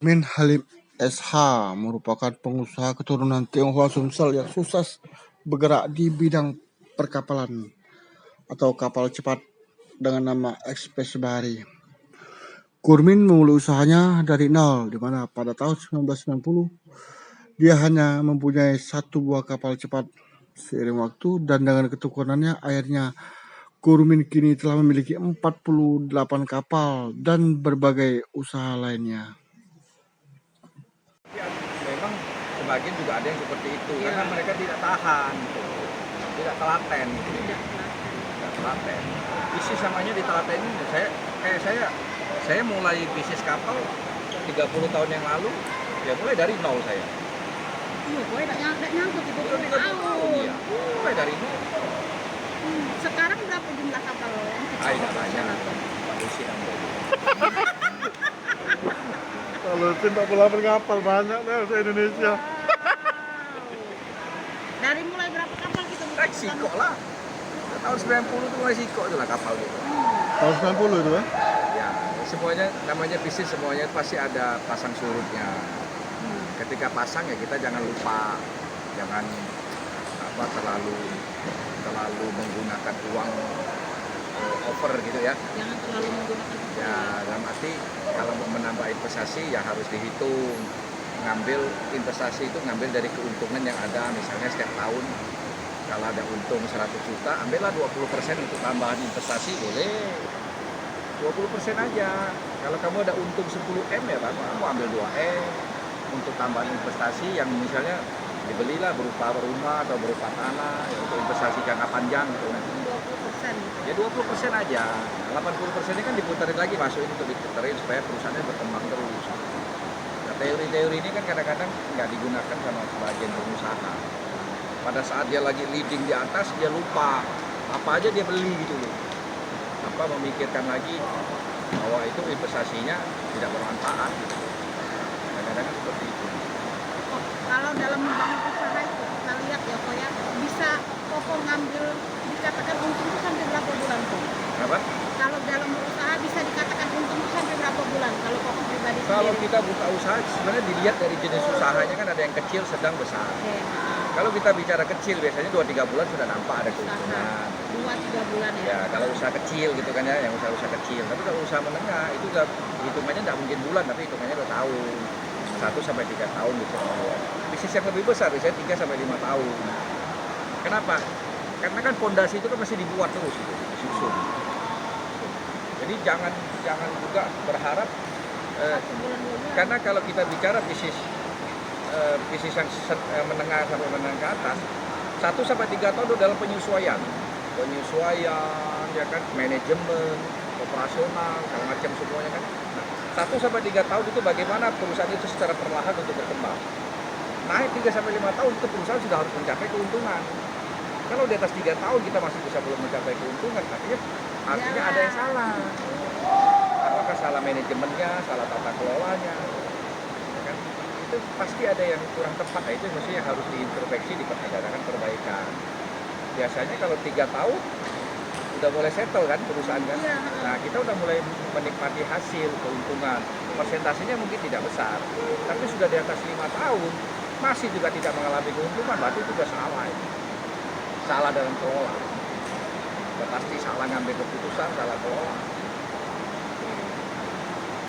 Min Halim SH merupakan pengusaha keturunan Tionghoa Sumsel yang sukses bergerak di bidang perkapalan atau kapal cepat dengan nama Express Bahari. Kurmin memulai usahanya dari nol, di mana pada tahun 1990 dia hanya mempunyai satu buah kapal cepat. Seiring waktu dan dengan ketekunannya, akhirnya Kurmin kini telah memiliki 48 kapal dan berbagai usaha lainnya. Memang sebagian juga ada yang seperti itu karena mereka tidak tahan, tidak telaten, tidak telaten. Bisnis namanya ditelatenin. Saya mulai bisnis kapal 30 tahun yang lalu, ya mulai dari nol saya. Iya, gue tidak nyangkut 30 tahun. Iya, mulai dari nol. Sekarang berapa jumlah kapal yang kecil? Tidak banyak, Pak Lucy nambah. Kalau 48 kapal banyak deh di Indonesia. Dari mulai berapa kapal kita buka? Siko lah. Tahun 90 itu mulai siko itu lah kapal gitu. Tahun 90 itu ya? Ya, semuanya namanya bisnis, semuanya pasti ada pasang surutnya. Ketika pasang ya kita jangan lupa, jangan terlalu menggunakan uang over gitu ya. Jangan terlalu menggunakan. Ya, dalam arti kalau mau menambah investasi ya harus dihitung. Ngambil investasi itu ngambil dari keuntungan yang ada, misalnya setiap tahun kalau ada untung 100 juta, ambillah 20% untuk tambahan investasi, boleh 20% aja. Kalau kamu ada untung 10M ya kamu ambil 2M untuk tambahan investasi yang misalnya dibelilah berupa rumah atau berupa tanah ya, untuk investasi jangka panjang gitu. 20%. Ya 20% aja. 80% ini kan diputarin lagi, masukin untuk diputarin supaya perusahaannya berkembang terus. Nah, teori-teori ini kan kadang-kadang nggak digunakan sama sebagian pengusaha. Pada saat dia lagi leading di atas, dia lupa apa aja dia beli gitu loh. Apa memikirkan lagi bahwa itu investasinya tidak bermanfaat gitu. Kadang-kadang seperti itu. Oh, kalau dalam membangun usaha itu kita lihat ya kok ya bisa Koko ngambil dikatakan untung itu sampai berapa bulan tuh? Kenapa? Kalau dalam berusaha bisa dikatakan untung itu sampai berapa bulan kalau Koko pribadi Kalau sendiri? kita buka usaha sebenarnya dilihat dari jenis usahanya kan ada yang kecil, sedang, besar. Oke, Kalau kita bicara kecil biasanya 2-3 bulan sudah nampak ada keuntungan. 2-3 bulan ya. Ya kalau usaha kecil gitu kan ya, yang usaha-usaha kecil. Tapi kalau usaha menengah itu udah hitungannya nggak mungkin bulan, tapi hitungannya 2 tahun. 1-3 tahun gitu. Bisnis yang lebih besar biasanya 3-5 tahun. Kenapa? Karena kan fondasi itu kan masih dibuat terus gitu, disusun. Jadi jangan juga berharap 1 bulan 2 bulan. karena kalau kita bicara bisnis yang menengah sampai menengah ke atas 1-3 tahun itu dalam penyesuaian ya kan, manajemen, operasional, segala macam semuanya kan. Nah, 1-3 tahun itu bagaimana perusahaan itu secara perlahan untuk berkembang. Naik 3-5 tahun itu perusahaan sudah harus mencapai keuntungan. Kalau di atas 3 tahun kita masih bisa belum mencapai keuntungan, artinya ada yang salah. Apakah salah manajemennya, salah tata kelolanya, ya kan? Itu pasti ada yang kurang tepat. Itu mestinya harus diintrospeksi, diperadakan perbaikan. Biasanya kalau 3 tahun udah mulai settle kan perusahaan kan. Nah kita udah mulai menikmati hasil keuntungan. Persentasenya mungkin tidak besar, tapi sudah di atas 5 tahun masih juga tidak mengalami keuntungan, berarti itu sudah salah ini. Salah dalam kelola. Sudah pasti salah ngambil keputusan, salah kelola.